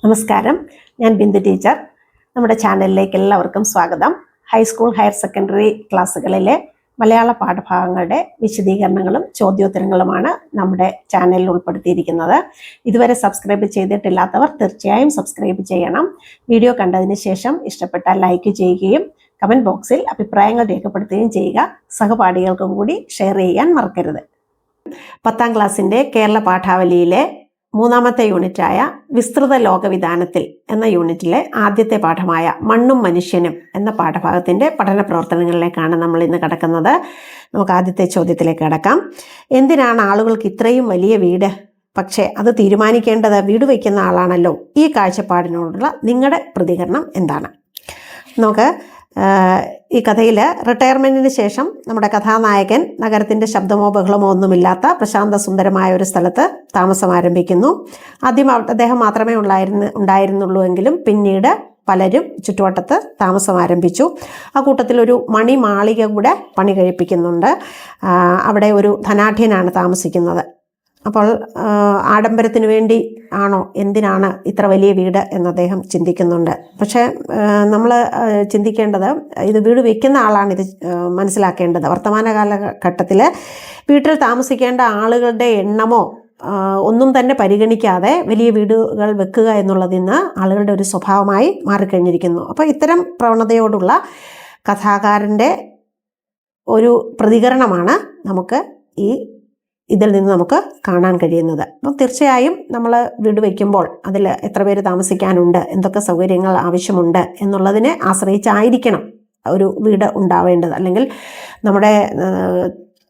നമസ്കാരം, ഞാൻ ബിന്ദു ടീച്ചർ. നമ്മുടെ ചാനലിലേക്ക് എല്ലാവർക്കും സ്വാഗതം. ഹൈസ്കൂൾ ഹയർ സെക്കൻഡറി ക്ലാസ്സുകളിലെ മലയാള പാഠഭാഗങ്ങളുടെ വിശദീകരണങ്ങളും ചോദ്യോത്തരങ്ങളുമാണ് നമ്മുടെ ചാനലിൽ ഉൾപ്പെടുത്തിയിരിക്കുന്നത്. ഇതുവരെ സബ്സ്ക്രൈബ് ചെയ്തിട്ടില്ലാത്തവർ തീർച്ചയായും സബ്സ്ക്രൈബ് ചെയ്യണം. വീഡിയോ കണ്ടതിന് ശേഷം ഇഷ്ടപ്പെട്ടാൽ ലൈക്ക് ചെയ്യുകയും കമൻറ്റ് ബോക്സിൽ അഭിപ്രായങ്ങൾ രേഖപ്പെടുത്തുകയും ചെയ്യുക. സഹപാഠികൾക്കും കൂടി ഷെയർ ചെയ്യാൻ മറക്കരുത്. 10ാം ക്ലാസ്സിൻ്റെ കേരള പാഠാവലിയിലെ 3ാമത്തെ യൂണിറ്റായ വിസ്തൃത ലോകവിധാനത്തിൽ എന്ന യൂണിറ്റിലെ ആദ്യത്തെ പാഠമായ മണ്ണും മനുഷ്യനും എന്ന പാഠഭാഗത്തിൻ്റെ പഠന പ്രവർത്തനങ്ങളിലേക്കാണ് നമ്മൾ ഇന്ന് കടക്കുന്നത്. നമുക്ക് ആദ്യത്തെ ചോദ്യത്തിലേക്ക് കടക്കാം. എന്തിനാണ് ആളുകൾക്ക് ഇത്രയും വലിയ വീട്? പക്ഷേ അത് തീരുമാനിക്കേണ്ടത് വീട് വയ്ക്കുന്ന ആളാണല്ലോ. ഈ കാഴ്ചപ്പാടിനോടുള്ള നിങ്ങളുടെ പ്രതികരണം എന്താണ്? നമുക്ക് ഈ കഥയിൽ റിട്ടയർമെൻറ്റിന് ശേഷം നമ്മുടെ കഥാനായകൻ നഗരത്തിൻ്റെ ശബ്ദമോ ബഹളമോ ഒന്നുമില്ലാത്ത പ്രശാന്ത സുന്ദരമായ ഒരു സ്ഥലത്ത് താമസം ആരംഭിക്കുന്നു. ആദ്യം അദ്ദേഹം മാത്രമേ ഉണ്ടായിരുന്നുള്ളൂ എങ്കിലും പിന്നീട് പലരും ചുറ്റുവട്ടത്ത് താമസം ആരംഭിച്ചു. ആ കൂട്ടത്തിൽ ഒരു മണിമാളിക കൂടെ പണി കഴിപ്പിക്കുന്നുണ്ട്. അവിടെ ഒരു ധനാഢ്യനാണ് താമസിക്കുന്നത്. അപ്പോൾ ആഡംബരത്തിന് വേണ്ടി ആണോ, എന്തിനാണ് ഇത്ര വലിയ വീട് എന്ന് അദ്ദേഹം ചിന്തിക്കുന്നുണ്ട്. പക്ഷേ നമ്മൾ ചിന്തിക്കേണ്ടത്, ഇത് വീട് വയ്ക്കുന്ന ആളാണ് ഇത് മനസ്സിലാക്കേണ്ടത്. വർത്തമാന കാലഘട്ടത്തിൽ വീട്ടിൽ താമസിക്കേണ്ട ആളുകളുടെ എണ്ണമോ ഒന്നും തന്നെ പരിഗണിക്കാതെ വലിയ വീടുകൾ വെക്കുക എന്നുള്ളതിൽ നിന്ന് ആളുകളുടെ ഒരു സ്വഭാവമായി മാറിക്കഴിഞ്ഞിരിക്കുന്നു. അപ്പോൾ ഇത്തരം പ്രവണതയോടുള്ള കഥാകാരൻ്റെ ഒരു പ്രതികരണമാണ് നമുക്ക് ഇതിൽ നിന്ന് നമുക്ക് കാണാൻ കഴിയുന്നത്. അപ്പം തീർച്ചയായും നമ്മൾ വീട് വയ്ക്കുമ്പോൾ അതിൽ എത്ര പേര് താമസിക്കാനുണ്ട്, എന്തൊക്കെ സൗകര്യങ്ങൾ ആവശ്യമുണ്ട് എന്നുള്ളതിനെ ആശ്രയിച്ചായിരിക്കണം ഒരു വീട് ഉണ്ടാവേണ്ടത്. അല്ലെങ്കിൽ നമ്മുടെ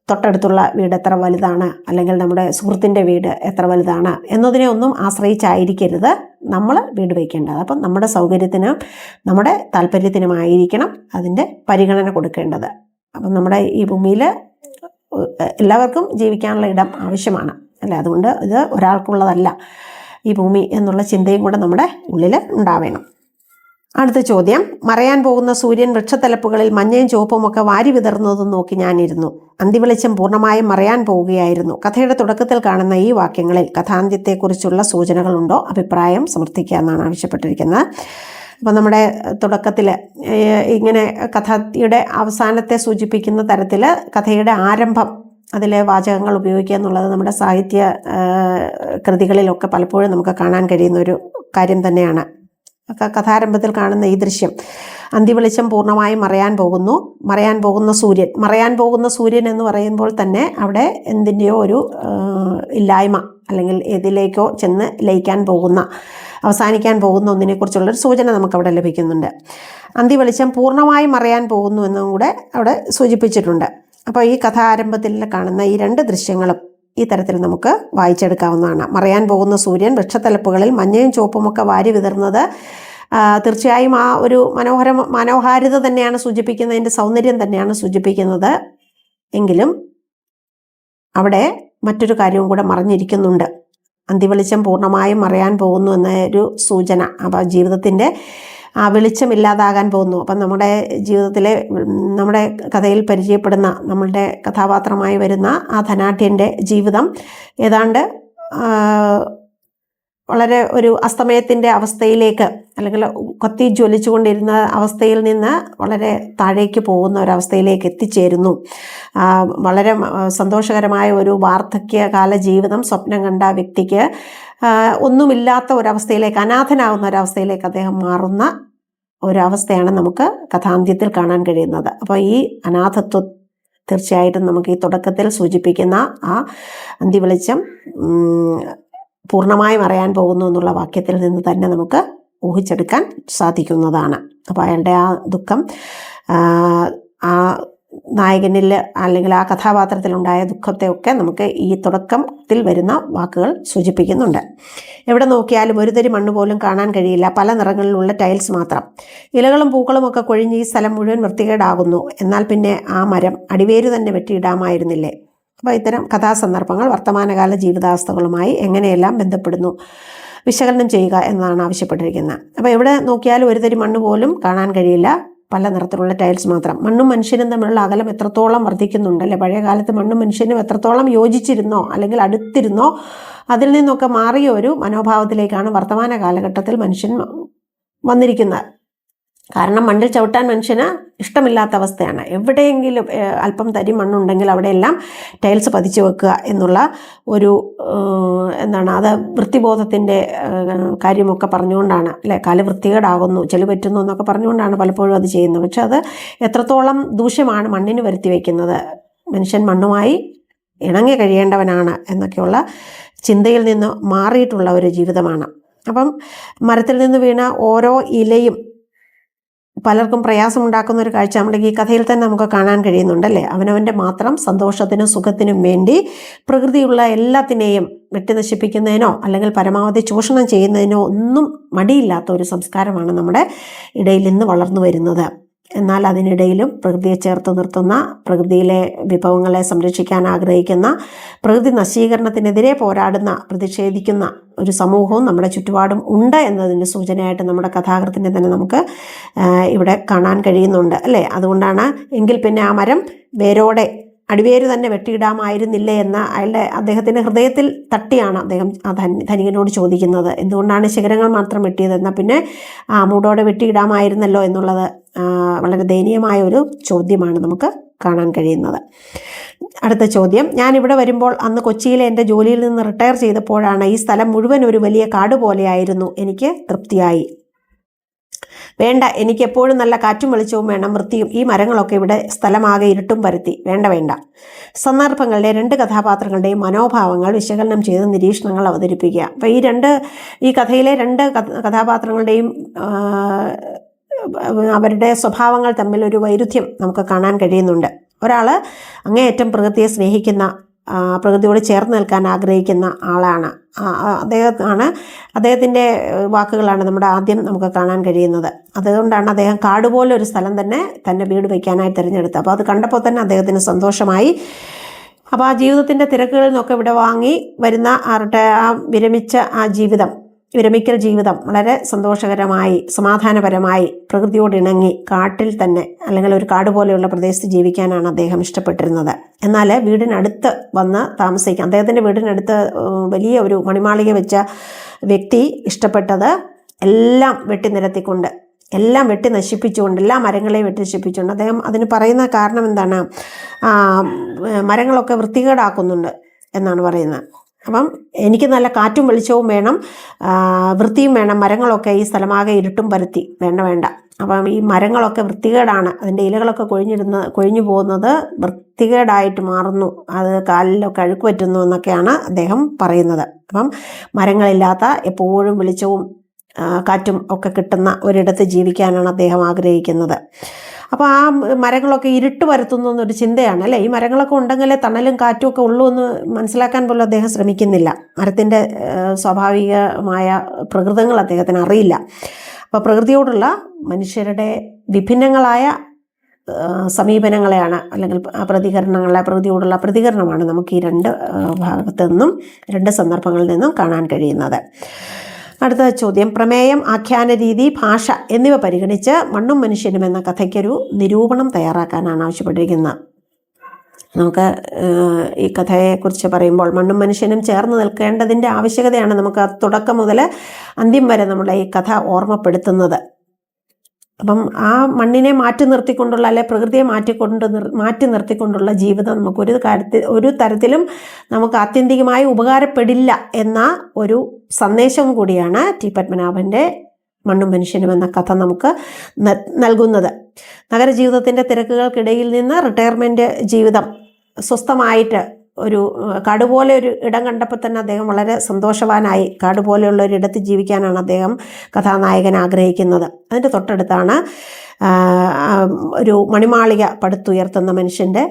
തൊട്ടടുത്തുള്ള വീട് എത്ര വലുതാണ്, അല്ലെങ്കിൽ നമ്മുടെ സുഹൃത്തിൻ്റെ വീട് എത്ര വലുതാണ് എന്നതിനെ ഒന്നും ആശ്രയിച്ചായിരിക്കരുത് നമ്മൾ വീട് വയ്ക്കേണ്ടത്. അപ്പം നമ്മുടെ സൗകര്യത്തിനും നമ്മുടെ താല്പര്യത്തിനുമായിരിക്കണം അതിൻ്റെ പരിഗണന കൊടുക്കേണ്ടത്. അപ്പം നമ്മുടെ ഈ ഭൂമിയിൽ എല്ലാവർക്കും ജീവിക്കാനുള്ള ഇടം ആവശ്യമാണ് അല്ലേ? അതുകൊണ്ട് ഇത് ഒരാൾക്കുള്ളതല്ല ഈ ഭൂമി എന്നുള്ള ചിന്തയും കൂടെ നമ്മുടെ ഉള്ളിൽ ഉണ്ടാവേണം. അടുത്ത ചോദ്യം. മറയാൻ പോകുന്ന സൂര്യൻ വൃക്ഷത്തലപ്പുകളിൽ മഞ്ഞയും ചുവപ്പുമൊക്കെ വാരി വിതറുന്നതും നോക്കി ഞാനിരുന്നു. അന്തിവെളിച്ചം പൂർണ്ണമായും മറയാൻ പോവുകയായിരുന്നു. കഥയുടെ തുടക്കത്തിൽ കാണുന്ന ഈ വാക്യങ്ങളിൽ കഥാന്ത്യത്തെക്കുറിച്ചുള്ള സൂചനകളുണ്ടോ? അഭിപ്രായം സമർത്ഥിക്കുക എന്നാണ് ആവശ്യപ്പെട്ടിരിക്കുന്നത്. അപ്പോൾ നമ്മുടെ തുടക്കത്തിൽ ഇങ്ങനെ കഥയുടെ അവസാനത്തെ സൂചിപ്പിക്കുന്ന തരത്തിൽ കഥയുടെ ആരംഭം, അതിലെ വാചകങ്ങൾ ഉപയോഗിക്കുക എന്നുള്ളത് നമ്മുടെ സാഹിത്യ കൃതികളിലൊക്കെ പലപ്പോഴും നമുക്ക് കാണാൻ കഴിയുന്ന ഒരു കാര്യം തന്നെയാണ്. കഥാരംഭത്തിൽ കാണുന്ന ഈ ദൃശ്യം, അന്തിവെളിച്ചം പൂർണ്ണമായും മറയാൻ പോകുന്ന സൂര്യൻ എന്ന് പറയുമ്പോൾ തന്നെ അവിടെ എന്തിൻ്റെയോ ഒരു ഇല്ലായ്മ, അല്ലെങ്കിൽ ഏതിലേക്കോ ചെന്ന് ലയിക്കാൻ പോകുന്ന, അവസാനിക്കാൻ പോകുന്ന ഒന്നിനെക്കുറിച്ചുള്ളൊരു സൂചന നമുക്കവിടെ ലഭിക്കുന്നുണ്ട്. അന്തിവെളിച്ചം പൂർണ്ണമായും മറയാൻ പോകുന്നു എന്നും കൂടെ അവിടെ സൂചിപ്പിച്ചിട്ടുണ്ട്. അപ്പോൾ ഈ കഥാരംഭത്തിൽ കാണുന്ന ഈ രണ്ട് ദൃശ്യങ്ങളും ഈ തരത്തിൽ നമുക്ക് വായിച്ചെടുക്കാവുന്നതാണ്. മറയാൻ പോകുന്ന സൂര്യൻ വൃക്ഷത്തലപ്പുകളിൽ മഞ്ഞയും ചുവപ്പുമൊക്കെ വാരി വിതർന്നത് തീർച്ചയായും ആ ഒരു മനോഹാരിത തന്നെയാണ് സൂചിപ്പിക്കുന്നതിൻ്റെ സൗന്ദര്യം തന്നെയാണ് സൂചിപ്പിക്കുന്നത്. എങ്കിലും അവിടെ മറ്റൊരു കാര്യവും കൂടെ മറഞ്ഞിരിക്കുന്നുണ്ട്. അന്തിവെളിച്ചം പൂർണ്ണമായും മറയാൻ പോകുന്നു എന്നൊരു സൂചന. അപ്പോൾ ജീവിതത്തിൻ്റെ ആ വെളിച്ചമില്ലാതാകാൻ പോകുന്നു. അപ്പം നമ്മുടെ ജീവിതത്തിലെ, നമ്മുടെ കഥയിൽ പരിചയപ്പെടുന്ന നമ്മളുടെ കഥാപാത്രമായി വരുന്ന ആ ധനാഢ്യൻ്റെ ജീവിതം ഏതാണ്ട് വളരെ ഒരു അസ്തമയത്തിൻ്റെ അവസ്ഥയിലേക്ക്, അല്ലെങ്കിൽ കത്തി ജ്വലിച്ചുകൊണ്ടിരുന്ന അവസ്ഥയിൽ നിന്ന് വളരെ താഴേക്ക് പോകുന്ന ഒരവസ്ഥയിലേക്ക് എത്തിച്ചേരുന്നു. വളരെ സന്തോഷകരമായ ഒരു വാർദ്ധക്യകാല ജീവിതം സ്വപ്നം കണ്ട വ്യക്തിക്ക് ഒന്നുമില്ലാത്ത ഒരവസ്ഥയിലേക്ക്, അനാഥനാകുന്ന ഒരവസ്ഥയിലേക്ക് അദ്ദേഹം മാറുന്ന ഒരവസ്ഥയാണ് നമുക്ക് കഥാന്ത്യത്തിൽ കാണാൻ കഴിയുന്നത്. അപ്പോൾ ഈ അനാഥത്വം തീർച്ചയായിട്ടും നമുക്ക് ഈ തുടക്കത്തിൽ സൂചിപ്പിക്കുന്ന ആ അന്തിവെളിച്ചം പൂർണ്ണമായും അറിയാൻ പോകുന്നു എന്നുള്ള വാക്യത്തിൽ നിന്ന് തന്നെ നമുക്ക് ഊഹിച്ചെടുക്കാൻ സാധിക്കുന്നതാണ്. അപ്പോൾ അയാളുടെ ആ ദുഃഖം, ആ നായകനിൽ അല്ലെങ്കിൽ ആ കഥാപാത്രത്തിലുണ്ടായ ദുഃഖത്തെയൊക്കെ നമുക്ക് ഈ തുടക്കത്തിൽ വരുന്ന വാക്കുകൾ സൂചിപ്പിക്കുന്നുണ്ട്. എവിടെ നോക്കിയാലും ഒരു തരി മണ്ണ് പോലും കാണാൻ കഴിയില്ല, പല നിറങ്ങളിലുള്ള ടൈൽസ് മാത്രം. ഇലകളും പൂക്കളും ഒക്കെ കൊഴിഞ്ഞ് ഈ സ്ഥലം മുഴുവൻ വൃത്തികേടാകുന്നു. എന്നാൽ പിന്നെ ആ മരം അടിവേര് തന്നെ വെട്ടിയിടാമായിരുന്നില്ലേ? അപ്പോൾ ഇത്തരം കഥാസന്ദർഭങ്ങൾ വർത്തമാനകാല ജീവിതാവസ്ഥകളുമായി എങ്ങനെയെല്ലാം ബന്ധപ്പെടുന്നു വിശകലനം ചെയ്യുക എന്നാണ് ആവശ്യപ്പെട്ടിരിക്കുന്നത്. അപ്പോൾ എവിടെ നോക്കിയാലും ഒരു തരി മണ്ണ് പോലും കാണാൻ കഴിയില്ല, പല നിറത്തിലുള്ള ടൈൽസ് മാത്രം. മണ്ണും മനുഷ്യനും തമ്മിലുള്ള അകലം എത്രത്തോളം വർദ്ധിക്കുന്നുണ്ട് അല്ലേ? പഴയ കാലത്ത് മണ്ണും മനുഷ്യനും എത്രത്തോളം യോജിച്ചിരുന്നോ അല്ലെങ്കിൽ അടുത്തിരുന്നോ അതിൽ നിന്നൊക്കെ മാറിയ ഒരു മനോഭാവത്തിലേക്കാണ് വർത്തമാന കാലഘട്ടത്തിൽ മനുഷ്യൻ വന്നിരിക്കുന്നത്. കാരണം മണ്ണിൽ ചവിട്ടാൻ മനുഷ്യന് ഇഷ്ടമില്ലാത്ത അവസ്ഥയാണ്. എവിടെയെങ്കിലും അല്പം തരി മണ്ണുണ്ടെങ്കിൽ അവിടെയെല്ലാം ടൈൽസ് പതിച്ചു വെക്കുക എന്നുള്ള ഒരു അത് വൃത്തിബോധത്തിൻ്റെ കാര്യമൊക്കെ പറഞ്ഞുകൊണ്ടാണ് അല്ലേ? കാല് വൃത്തികേടാകുന്നു, ചെളി പറ്റുന്നു എന്നൊക്കെ പറഞ്ഞുകൊണ്ടാണ് പലപ്പോഴും അത് ചെയ്യുന്നത്. പക്ഷെ അത് എത്രത്തോളം ദൂഷ്യമാണ് മണ്ണിന് വരുത്തി വയ്ക്കുന്നത്. മനുഷ്യൻ മണ്ണുമായി ഇണങ്ങി കഴിയേണ്ടവനാണ് എന്നൊക്കെയുള്ള ചിന്തയിൽ നിന്ന് മാറിയിട്ടുള്ള ഒരു ജീവിതമാണ്. അപ്പം മരത്തിൽ നിന്ന് വീണ ഓരോ ഇലയും പലർക്കും പ്രയാസമുണ്ടാക്കുന്ന ഒരു കാഴ്ച നമ്മുടെ ഈ കഥയിൽ തന്നെ നമുക്ക് കാണാൻ കഴിയുന്നുണ്ടല്ലേ? അവനവൻ്റെ മാത്രം സന്തോഷത്തിനും സുഖത്തിനും വേണ്ടി പ്രകൃതിയുള്ള എല്ലാത്തിനെയും വെട്ടിനശിപ്പിക്കുന്നതിനോ അല്ലെങ്കിൽ പരമാവധി ചൂഷണം ചെയ്യുന്നതിനോ ഒന്നും മടിയില്ലാത്ത ഒരു സംസ്കാരമാണ് നമ്മുടെ ഇടയിൽ നിന്ന് വളർന്നു വരുന്നത്. എന്നാൽ അതിനിടയിലും പ്രകൃതിയെ ചേർത്ത് നിർത്തുന്ന, പ്രകൃതിയിലെ വിഭവങ്ങളെ സംരക്ഷിക്കാൻ ആഗ്രഹിക്കുന്ന, പ്രകൃതി നശീകരണത്തിനെതിരെ പോരാടുന്ന, പ്രതിഷേധിക്കുന്ന ഒരു സമൂഹവും നമ്മുടെ ചുറ്റുപാടും ഉണ്ട് എന്നതിൻ്റെ സൂചനയായിട്ട് നമ്മുടെ കഥാകൃത്തിനെ തന്നെ നമുക്ക് ഇവിടെ കാണാൻ കഴിയുന്നുണ്ട് അല്ലേ? അതുകൊണ്ടാണ് എങ്കിൽ പിന്നെ ആ മരം വേരോടെ അടിവേര് തന്നെ വെട്ടിയിടാമായിരുന്നില്ലേ എന്ന അദ്ദേഹത്തിൻ്റെ ഹൃദയത്തിൽ തട്ടിയാണ് അദ്ദേഹം ആ ധനികനോട് ചോദിക്കുന്നത്. എന്തുകൊണ്ടാണ് ശിഖരങ്ങൾ മാത്രം വെട്ടിയത്? എന്നാൽ പിന്നെ മൂടോടെ വെട്ടിയിടാമായിരുന്നല്ലോ എന്നുള്ളത് വളരെ ദയനീയമായ ഒരു ചോദ്യമാണ് നമുക്ക് കാണാൻ കഴിയുന്നത്. അടുത്ത ചോദ്യം, ഞാൻ ഇവിടെ വരുമ്പോൾ അന്ന് കൊച്ചിയിലെ എൻ്റെ ജോലിയിൽ നിന്ന് റിട്ടയർ ചെയ്തപ്പോഴാണ് ഈ സ്ഥലം മുഴുവൻ ഒരു വലിയ കാട് പോലെയായിരുന്നു. എനിക്ക് തൃപ്തിയായി. വേണ്ട, എനിക്ക് എപ്പോഴും നല്ല കാറ്റും വെളിച്ചവും വേണം, വൃത്തിയും. ഈ മരങ്ങളൊക്കെ ഇവിടെ സ്ഥലമാകെ ഇരുട്ടും പരത്തി. വേണ്ട. സന്ദർഭങ്ങളുടെ രണ്ട് കഥാപാത്രങ്ങളുടെയും മനോഭാവങ്ങൾ വിശകലനം ചെയ്ത് നിരീക്ഷണങ്ങൾ അവതരിപ്പിക്കുക. അപ്പോൾ ഈ കഥയിലെ രണ്ട് കഥാപാത്രങ്ങളുടെയും അവരുടെ സ്വഭാവങ്ങൾ തമ്മിൽ ഒരു വൈരുദ്ധ്യം നമുക്ക് കാണാൻ കഴിയുന്നുണ്ട്. ഒരാൾ അങ്ങേയറ്റം പ്രകൃതിയെ സ്നേഹിക്കുന്ന, പ്രകൃതിയോട് ചേർന്ന് നിൽക്കാൻ ആഗ്രഹിക്കുന്ന ആളാണ്. അദ്ദേഹത്തിൻ്റെ വാക്കുകളാണ് നമ്മുടെ ആദ്യം നമുക്ക് കാണാൻ കഴിയുന്നത്. അതുകൊണ്ടാണ് അദ്ദേഹം കാടുപോലെ ഒരു സ്ഥലം തന്നെ തൻ്റെ വീട് വയ്ക്കാനായി തിരഞ്ഞെടുത്തത്. അപ്പോൾ അത് കണ്ടപ്പോൾ തന്നെ അദ്ദേഹത്തിന് സന്തോഷമായി. അപ്പോൾ ആ ജീവിതത്തിൻ്റെ തിരക്കുകളിൽ നിന്നൊക്കെ ഇവിടെ വാങ്ങി വരുന്ന വിരമിക്കൽ ജീവിതം വളരെ സന്തോഷകരമായി, സമാധാനപരമായി, പ്രകൃതിയോട് ഇണങ്ങി കാട്ടിൽ തന്നെ അല്ലെങ്കിൽ ഒരു കാട് പോലെയുള്ള പ്രദേശത്ത് ജീവിക്കാനാണ് അദ്ദേഹം ഇഷ്ടപ്പെട്ടിരുന്നത്. എന്നാൽ വീടിനടുത്ത് വന്ന് താമസിക്കാൻ, അദ്ദേഹത്തിൻ്റെ വീടിനടുത്ത് വലിയ ഒരു മണിമാളിക വെച്ച വ്യക്തി ഇഷ്ടപ്പെട്ടത് എല്ലാം വെട്ടിനിരത്തിക്കൊണ്ട്, എല്ലാം വെട്ടി നശിപ്പിച്ചുകൊണ്ട്, എല്ലാ മരങ്ങളെയും വെട്ടി നശിപ്പിച്ചുകൊണ്ട്. അദ്ദേഹം അതിന് പറയുന്ന കാരണം എന്താണ്? മരങ്ങളൊക്കെ വൃത്തികേടാക്കുന്നുണ്ട് എന്നാണ് പറയുന്നത്. അപ്പം എനിക്ക് നല്ല കാറ്റും വെളിച്ചവും വേണം, വൃത്തിയും വേണം. മരങ്ങളൊക്കെ ഈ സ്ഥലമാകെ ഇരുട്ടും പരത്തി. വേണ്ട. അപ്പം ഈ മരങ്ങളൊക്കെ വൃത്തികേടാണ്, അതിൻ്റെ ഇലകളൊക്കെ കൊഴിഞ്ഞു പോകുന്നത് വൃത്തികേടായിട്ട് മാറുന്നു, അത് കാലിലൊക്കെ അഴുക്ക് പറ്റുന്നു എന്നൊക്കെയാണ് അദ്ദേഹം പറയുന്നത്. അപ്പം മരങ്ങളില്ലാത്ത, എപ്പോഴും വെളിച്ചവും കാറ്റും ഒക്കെ കിട്ടുന്ന ഒരിടത്ത് ജീവിക്കാനാണ് അദ്ദേഹം ആഗ്രഹിക്കുന്നത്. അപ്പോൾ ആ മരങ്ങളൊക്കെ ഇരുട്ട് പരത്തുന്നു എന്നൊരു ചിന്തയാണ് അല്ലേ? ഈ മരങ്ങളൊക്കെ ഉണ്ടെങ്കിലേ തണലും കാറ്റും ഒക്കെ ഉള്ളൂ എന്ന് മനസ്സിലാക്കാൻ പോലും അദ്ദേഹം ശ്രമിക്കുന്നില്ല. മരത്തിൻ്റെ സ്വാഭാവികമായ പ്രകൃതങ്ങൾ അദ്ദേഹത്തിന് അറിയില്ല. അപ്പോൾ പ്രകൃതിയോടുള്ള മനുഷ്യരുടെ വിഭിന്നങ്ങളായ സമീപനങ്ങളെയാണ് അല്ലെങ്കിൽ പ്രകൃതിയോടുള്ള പ്രതികരണമാണ് നമുക്ക് ഈ രണ്ട് ഭാഗത്തു നിന്നും, രണ്ട് സന്ദർഭങ്ങളിൽ നിന്നും കാണാൻ കഴിയുന്നത്. അടുത്ത ചോദ്യം, പ്രമേയം, ആഖ്യാന രീതി, ഭാഷ എന്നിവ പരിഗണിച്ച് മണ്ണും മനുഷ്യനും എന്ന കഥയ്ക്കൊരു നിരൂപണം തയ്യാറാക്കാനാണ് ആവശ്യപ്പെട്ടിരിക്കുന്നത്. നമുക്ക് ഈ കഥയെക്കുറിച്ച് പറയുമ്പോൾ മണ്ണും മനുഷ്യനും ചേർന്ന് നിൽക്കേണ്ടതിൻ്റെ ആവശ്യകതയാണ് നമുക്ക് തുടക്കം മുതൽ അന്ത്യം വരെ നമ്മളെ ഈ കഥ ഓർമ്മപ്പെടുത്തുന്നത്. അപ്പം ആ മണ്ണിനെ മാറ്റി നിർത്തിക്കൊണ്ടുള്ള, അല്ലെ പ്രകൃതിയെ മാറ്റി നിർത്തിക്കൊണ്ടുള്ള ജീവിതം നമുക്ക് ഒരു തരത്തിലും നമുക്ക് ആത്യന്തികമായി ഉപകാരപ്പെടില്ല എന്ന ഒരു സന്ദേശവും കൂടിയാണ് ടി പത്മനാഭൻ്റെ മണ്ണും മനുഷ്യനും എന്ന കഥ നമുക്ക് നൽകുന്നത്. നഗരജീവിതത്തിൻ്റെ തിരക്കുകൾക്കിടയിൽ നിന്ന് റിട്ടയർമെൻറ്റ് ജീവിതം സ്വസ്ഥമായിട്ട് ഒരു കാടുപോലെ ഒരു ഇടം കണ്ടപ്പോൾ തന്നെ അദ്ദേഹം വളരെ സന്തോഷവാനായി. കാടുപോലെയുള്ള ഒരിടത്ത് ജീവിക്കാനാണ് അദ്ദേഹം കഥാനായകൻ ആഗ്രഹിക്കുന്നത്. അതിൻ്റെ തൊട്ടടുത്താണ് ഒരു മണിമാളിക പടുത്തുയർത്തുന്ന മനുഷ്യൻ്റെ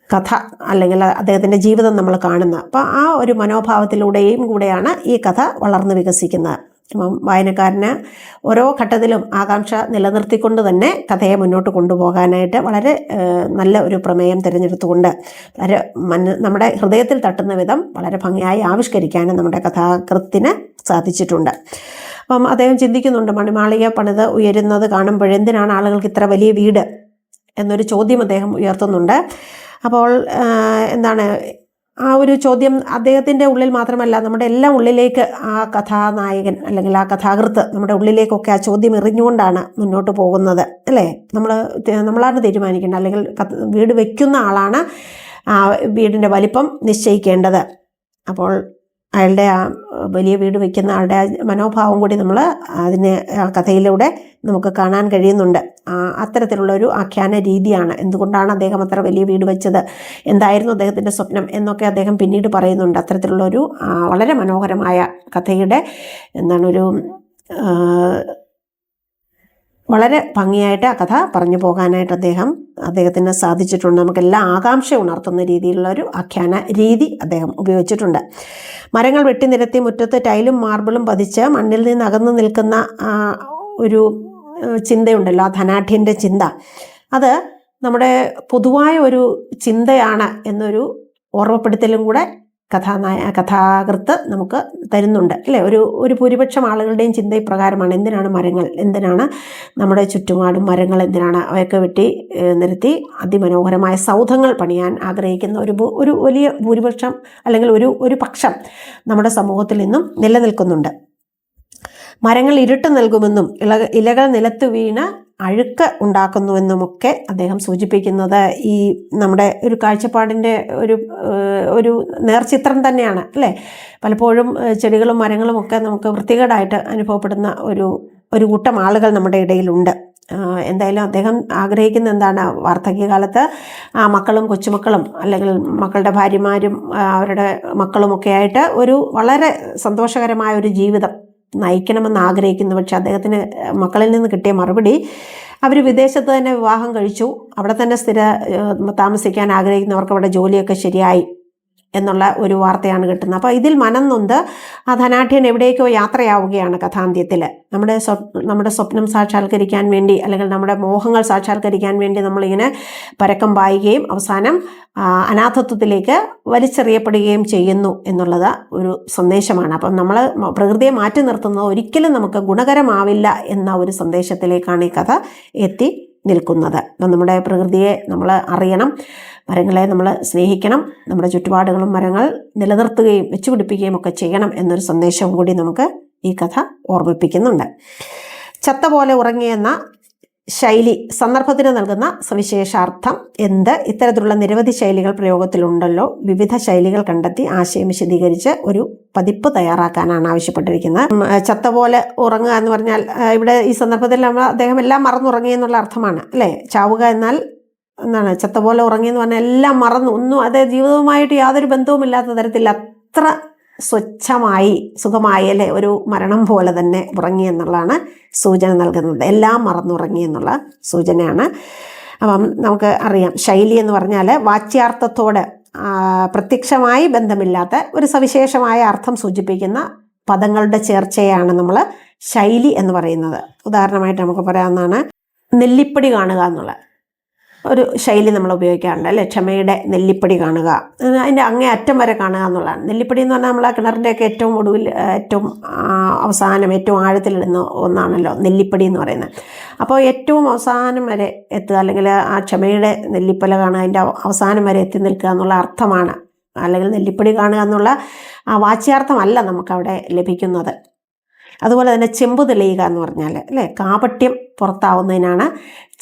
കഥ അല്ലെങ്കിൽ അദ്ദേഹത്തിൻ്റെ ജീവിതം നമ്മൾ കാണുന്നത്. അപ്പോൾ ആ ഒരു മനോഭാവത്തിലൂടെയും കൂടെയാണ് ഈ കഥ വളർന്ന് വികസിക്കുന്നത്. വായനക്കാരന് ഓരോ ഘട്ടത്തിലും ആകാംക്ഷ നിലനിർത്തിക്കൊണ്ട് തന്നെ കഥയെ മുന്നോട്ട് കൊണ്ടുപോകാനായിട്ട് വളരെ നല്ല ഒരു പ്രമേയം തിരഞ്ഞെടുത്തുകൊണ്ട് വളരെ നമ്മുടെ ഹൃദയത്തിൽ തട്ടുന്ന വിധം വളരെ ഭംഗിയായി ആവിഷ്കരിക്കാനും നമ്മുടെ കഥാകൃത്തിന് സാധിച്ചിട്ടുണ്ട്. അപ്പം അദ്ദേഹം ചിന്തിക്കുന്നുണ്ട്, മണിമാളിക പണിത് ഉയരുന്നത് കാണുമ്പോൾ എന്തിനാണ് ആളുകൾക്ക് ഇത്ര വലിയ വീട് എന്നൊരു ചോദ്യം അദ്ദേഹം ഉയർത്തുന്നുണ്ട്. അപ്പോൾ എന്താണ് ആ ഒരു ചോദ്യം അദ്ദേഹത്തിൻ്റെ ഉള്ളിൽ മാത്രമല്ല, നമ്മുടെ എല്ലാം ഉള്ളിലേക്ക് ആ കഥാനായകൻ അല്ലെങ്കിൽ ആ കഥാകൃത്ത് നമ്മുടെ ഉള്ളിലേക്കൊക്കെ ആ ചോദ്യം എറിഞ്ഞുകൊണ്ടാണ് മുന്നോട്ട് പോകുന്നത്, അല്ലേ? നമ്മളാണ് തീരുമാനിക്കേണ്ടത്, അല്ലെങ്കിൽ വീട് വയ്ക്കുന്ന ആളാണ് ആ വീടിൻ്റെ വലിപ്പം നിശ്ചയിക്കേണ്ടത്. അപ്പോൾ അയാളുടെ ആ വലിയ വീട് വയ്ക്കുന്ന ആളുടെ മനോഭാവം കൂടി നമ്മൾ അതിനെ കഥയിലൂടെ നമുക്ക് കാണാൻ കഴിയുന്നുണ്ട്. അത്തരത്തിലുള്ളൊരു ആഖ്യാന രീതിയാണ്. എന്തുകൊണ്ടാണ് അദ്ദേഹം അത്ര വലിയ വീട് വെച്ചത്, എന്തായിരുന്നു അദ്ദേഹത്തിൻ്റെ സ്വപ്നം എന്നൊക്കെ അദ്ദേഹം പിന്നീട് പറയുന്നുണ്ട്. അത്തരത്തിലുള്ളൊരു വളരെ മനോഹരമായ കഥയുടെ ഒരു വളരെ ഭംഗിയായിട്ട് ആ കഥ പറഞ്ഞു പോകാനായിട്ട് അദ്ദേഹത്തിന് സാധിച്ചിട്ടുണ്ട്. നമുക്കെല്ലാം ആകാംക്ഷ ഉണർത്തുന്ന രീതിയിലുള്ളൊരു ആഖ്യാന രീതി അദ്ദേഹം ഉപയോഗിച്ചിട്ടുണ്ട്. മരങ്ങൾ വെട്ടിനിരത്തി മുറ്റത്ത് ടൈലും മാർബിളും പതിച്ച് മണ്ണിൽ നിന്ന് അകന്നു നിൽക്കുന്ന ഒരു ചിന്തയുണ്ടല്ലോ, ആ ധനാഢ്യൻ്റെ ചിന്ത, അത് നമ്മുടെ പൊതുവായ ഒരു ചിന്തയാണ് എന്നൊരു ഓർമ്മപ്പെടുത്തലും കൂടെ കഥാകൃത്ത് നമുക്ക് തരുന്നുണ്ട്, അല്ലേ? ഒരു ഭൂരിപക്ഷം ആളുകളുടെയും ചിന്ത ഇപ്രകാരമാണ്. എന്തിനാണ് മരങ്ങൾ, എന്തിനാണ് നമ്മുടെ ചുറ്റുപാടും മരങ്ങൾ, എന്തിനാണ് അവയൊക്കെ വെട്ടി നിരത്തി അതിമനോഹരമായ സൗധങ്ങൾ പണിയാൻ ആഗ്രഹിക്കുന്ന ഒരു വലിയ ഭൂരിപക്ഷം അല്ലെങ്കിൽ ഒരു പക്ഷം നമ്മുടെ സമൂഹത്തിൽ നിന്നും നിലനിൽക്കുന്നുണ്ട്. മരങ്ങൾ ഇരുട്ട് നൽകുമെന്നും ഇലകൾ നിലത്ത് വീണ് അഴുക്ക് ഉണ്ടാക്കുന്നുവെന്നുമൊക്കെ അദ്ദേഹം സൂചിപ്പിക്കുന്നത് ഈ നമ്മുടെ ഒരു കാഴ്ചപ്പാടിൻ്റെ ഒരു നേർചിത്രം തന്നെയാണ്, അല്ലേ? പലപ്പോഴും ചെടികളും മരങ്ങളും ഒക്കെ നമുക്ക് വൃത്തികേടായിട്ട് അനുഭവപ്പെടുന്ന ഒരു കൂട്ടം ആളുകൾ നമ്മുടെ ഇടയിലുണ്ട്. എന്തായാലും അദ്ദേഹം ആഗ്രഹിക്കുന്ന എന്താണ്, വാർദ്ധക്യകാലത്ത് മക്കളും കൊച്ചുമക്കളും അല്ലെങ്കിൽ മക്കളുടെ ഭാര്യമാരും അവരുടെ മക്കളുമൊക്കെ ആയിട്ട് ഒരു വളരെ സന്തോഷകരമായ ഒരു ജീവിതം നയിക്കണമെന്ന് ആഗ്രഹിക്കുന്നു. പക്ഷെ അദ്ദേഹത്തിന് മക്കളിൽ നിന്ന് കിട്ടിയ മറുപടി, അവർ വിദേശത്ത് തന്നെ വിവാഹം കഴിച്ചു, അവിടെ തന്നെ താമസിക്കാൻ ആഗ്രഹിക്കുന്നവർക്ക് അവിടെ ജോലിയൊക്കെ ശരിയായി എന്നുള്ള ഒരു വാർത്തയാണ് കിട്ടുന്നത്. അപ്പോൾ ഇതിൽ മനം നൊന്ത് ആ ധനാഢ്യൻ എവിടേക്കോ യാത്രയാവുകയാണ് കഥാന്ത്യത്തിൽ. നമ്മുടെ സ്വപ്നം സാക്ഷാത്കരിക്കാൻ വേണ്ടി അല്ലെങ്കിൽ നമ്മുടെ മോഹങ്ങൾ സാക്ഷാത്കരിക്കാൻ വേണ്ടി നമ്മളിങ്ങനെ പരക്കം പായുകയും അവസാനം അനാഥത്വത്തിലേക്ക് വലിച്ചെറിയപ്പെടുകയും ചെയ്യുന്നു എന്നുള്ളത് ഒരു സന്ദേശമാണ്. അപ്പം നമ്മൾ പ്രകൃതിയെ മാറ്റി നിർത്തുന്നത് ഒരിക്കലും നമുക്ക് ഗുണകരമാവില്ല എന്ന ഒരു സന്ദേശത്തിലേക്കാണ് ഈ കഥ എത്തി നിൽക്കുന്നത്. അപ്പം നമ്മുടെ പ്രകൃതിയെ നമ്മൾ അറിയണം, മരങ്ങളെ നമ്മൾ സ്നേഹിക്കണം, നമ്മുടെ ചുറ്റുപാടുകളും മരങ്ങൾ നിലനിർത്തുകയും വെച്ചുപിടിപ്പിക്കുകയും ഒക്കെ ചെയ്യണം എന്നൊരു സന്ദേശവും കൂടി നമുക്ക് ഈ കഥ ഓർമ്മിപ്പിക്കുന്നുണ്ട്. ചത്ത പോലെ ഉറങ്ങിയെന്ന ശൈലി സന്ദർഭത്തിന് നൽകുന്ന സവിശേഷാർത്ഥം എന്ത്? ഇത്തരത്തിലുള്ള നിരവധി ശൈലികൾ പ്രയോഗത്തിലുണ്ടല്ലോ. വിവിധ ശൈലികൾ കണ്ടെത്തി ആശയം വിശദീകരിച്ച് ഒരു പതിപ്പ് തയ്യാറാക്കാനാണ് ആവശ്യപ്പെട്ടിരിക്കുന്നത്. ചത്ത പോലെ ഉറങ്ങുക എന്ന് പറഞ്ഞാൽ ഇവിടെ ഈ സന്ദർഭത്തിൽ അദ്ദേഹം എല്ലാം മറന്നുറങ്ങി എന്നുള്ള അർത്ഥമാണ്, അല്ലേ? ചാവുക എന്നാൽ എന്താണ്? ചത്ത പോലെ ഉറങ്ങിയെന്ന് പറഞ്ഞാൽ എല്ലാം മറന്നു, ഒന്നും ജീവിതവുമായിട്ട് യാതൊരു ബന്ധവുമില്ലാത്ത തരത്തിൽ അത്ര സ്വച്ഛമായി സുഖമായി, അല്ലേ? ഒരു മരണം പോലെ തന്നെ ഉറങ്ങി എന്നുള്ളതാണ് സൂചന നൽകുന്നത്. എല്ലാം മറന്നുറങ്ങി എന്നുള്ള സൂചനയാണ്. അപ്പം നമുക്ക് അറിയാം, ശൈലി എന്ന് പറഞ്ഞാൽ വാച്യാർത്ഥത്തോട് പ്രത്യക്ഷമായി ബന്ധമില്ലാത്ത ഒരു സവിശേഷമായ അർത്ഥം സൂചിപ്പിക്കുന്ന പദങ്ങളുടെ ചേർച്ചയാണ് നമ്മൾ ശൈലി എന്ന് പറയുന്നത്. ഉദാഹരണമായിട്ട് നമുക്ക് പറയാവുന്നതാണ് നെല്ലിപ്പടി കാണുക എന്നുള്ള ഒരു ശൈലി നമ്മൾ ഉപയോഗിക്കാറുണ്ട്, അല്ലേ? ക്ഷമയുടെ നെല്ലിപ്പടി കാണുക, അതിൻ്റെ അങ്ങേ അറ്റം വരെ കാണുക എന്നുള്ളതാണ്. നെല്ലിപ്പടി എന്ന് പറഞ്ഞാൽ നമ്മൾ ആ കിണറിൻ്റെയൊക്കെ ഏറ്റവും ഒടുവിൽ ഏറ്റവും അവസാനം ഏറ്റവും ആഴത്തിലിടുന്ന ഒന്നാണല്ലോ നെല്ലിപ്പടി എന്ന് പറയുന്നത്. അപ്പോൾ ഏറ്റവും അവസാനം വരെ എത്തുക, അല്ലെങ്കിൽ ആ ക്ഷമയുടെ നെല്ലിപ്പല കാണുക, അതിൻ്റെ അവസാനം വരെ എത്തി നിൽക്കുക എന്നുള്ള അർത്ഥമാണ്, അല്ലെങ്കിൽ നെല്ലിപ്പടി കാണുക എന്നുള്ള ആ വാച്യാർത്ഥമല്ല നമുക്കവിടെ ലഭിക്കുന്നത്. അതുപോലെ തന്നെ ചെമ്പു തെളിയുക എന്ന് പറഞ്ഞാൽ, അല്ലേ? കാപട്യം പുറത്താവുന്നതിനാണ്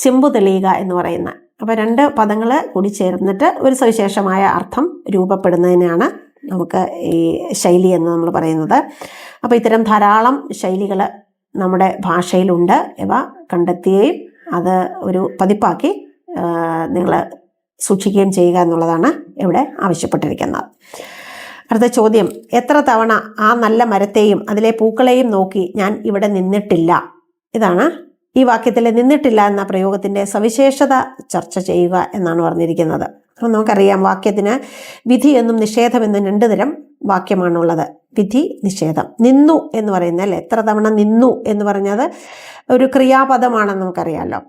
ചെമ്പു തെളിയുക എന്ന് പറയുന്നത്. അപ്പോൾ രണ്ട് പദങ്ങൾ കൂടി ചേർന്നിട്ട് ഒരു സവിശേഷമായ അർത്ഥം രൂപപ്പെടുന്നതിനാണ് നമുക്ക് ഈ ശൈലി എന്ന് നമ്മൾ പറയുന്നത്. അപ്പോൾ ഇത്തരം ധാരാളം ശൈലികൾ നമ്മുടെ ഭാഷയിലുണ്ട്. ഇവ കണ്ടെത്തുകയും അത് ഒരു പതിപ്പാക്കി നിങ്ങൾ സൂക്ഷിക്കുകയും ചെയ്യുക എന്നുള്ളതാണ് ഇവിടെ ആവശ്യപ്പെട്ടിരിക്കുന്നത്. അടുത്ത ചോദ്യം, എത്ര തവണ ആ നല്ല മരത്തെയും അതിലെ പൂക്കളെയും നോക്കി ഞാൻ ഇവിടെ നിന്നിട്ടില്ല? ഇതാണ് ഈ വാക്യത്തിലെ നിന്നിട്ടില്ല എന്ന പ്രയോഗത്തിൻ്റെ സവിശേഷത ചർച്ച ചെയ്യുക എന്നാണ് പറഞ്ഞിരിക്കുന്നത്. അപ്പം നമുക്കറിയാം, വാക്യത്തിന് വിധി എന്നും നിഷേധമെന്നും രണ്ട് തരം വാക്യമാണുള്ളത്. വിധി, നിഷേധം. നിന്നു എന്ന് പറയുന്നത്, അല്ലേ? എത്ര തവണ നിന്നു എന്ന് പറഞ്ഞത് ഒരു ക്രിയാപദമാണെന്ന് നമുക്കറിയാമല്ലോ.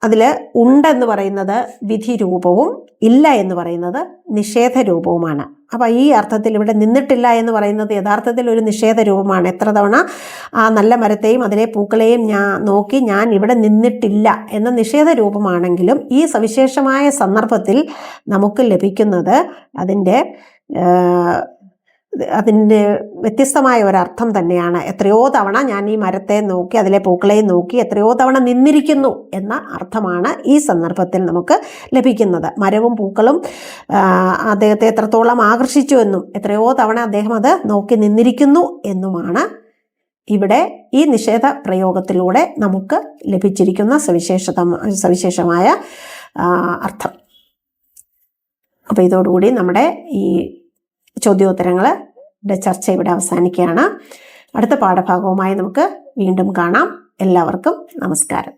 അതിൽ ഉണ്ടെന്ന് പറയുന്നത് വിധി രൂപവും ഇല്ല എന്ന് പറയുന്നത് നിഷേധ രൂപവുമാണ്. അപ്പോൾ ഈ അർത്ഥത്തിൽ ഇവിടെ നിന്നിട്ടില്ല എന്ന് പറയുന്നത് യഥാർത്ഥത്തിൽ ഒരു നിഷേധ രൂപമാണ്. എത്ര തവണ ആ നല്ല മരത്തെയും അതിലെ പൂക്കളെയും നോക്കി ഞാൻ ഇവിടെ നിന്നിട്ടില്ല എന്ന നിഷേധ രൂപമാണെങ്കിലും ഈ സവിശേഷമായ സന്ദർഭത്തിൽ നമുക്ക് ലഭിക്കുന്നത് അതിൻ്റെ വ്യത്യസ്തമായ ഒരർത്ഥം തന്നെയാണ്. എത്രയോ തവണ ഞാൻ ഈ മരത്തെ നോക്കി അതിലെ പൂക്കളെയും നോക്കി എത്രയോ തവണ നിന്നിരിക്കുന്നു എന്ന അർത്ഥമാണ് ഈ സന്ദർഭത്തിൽ നമുക്ക് ലഭിക്കുന്നത്. മരവും പൂക്കളും അദ്ദേഹത്തെ എത്രത്തോളം ആകർഷിച്ചു എന്നും എത്രയോ തവണ അദ്ദേഹം അത് നോക്കി നിന്നിരിക്കുന്നു എന്നുമാണ് ഇവിടെ ഈ നിഷേധ പ്രയോഗത്തിലൂടെ നമുക്ക് ലഭിച്ചിരിക്കുന്ന സവിശേഷമായ അർത്ഥം. അപ്പോൾ ഇതോടുകൂടി നമ്മുടെ ഈ ചോദ്യോത്തരങ്ങളുടെ ചർച്ച ഇവിടെ അവസാനിക്കുകയാണ്. അടുത്ത പാഠഭാഗവുമായി നമുക്ക് വീണ്ടും കാണാം. എല്ലാവർക്കും നമസ്കാരം.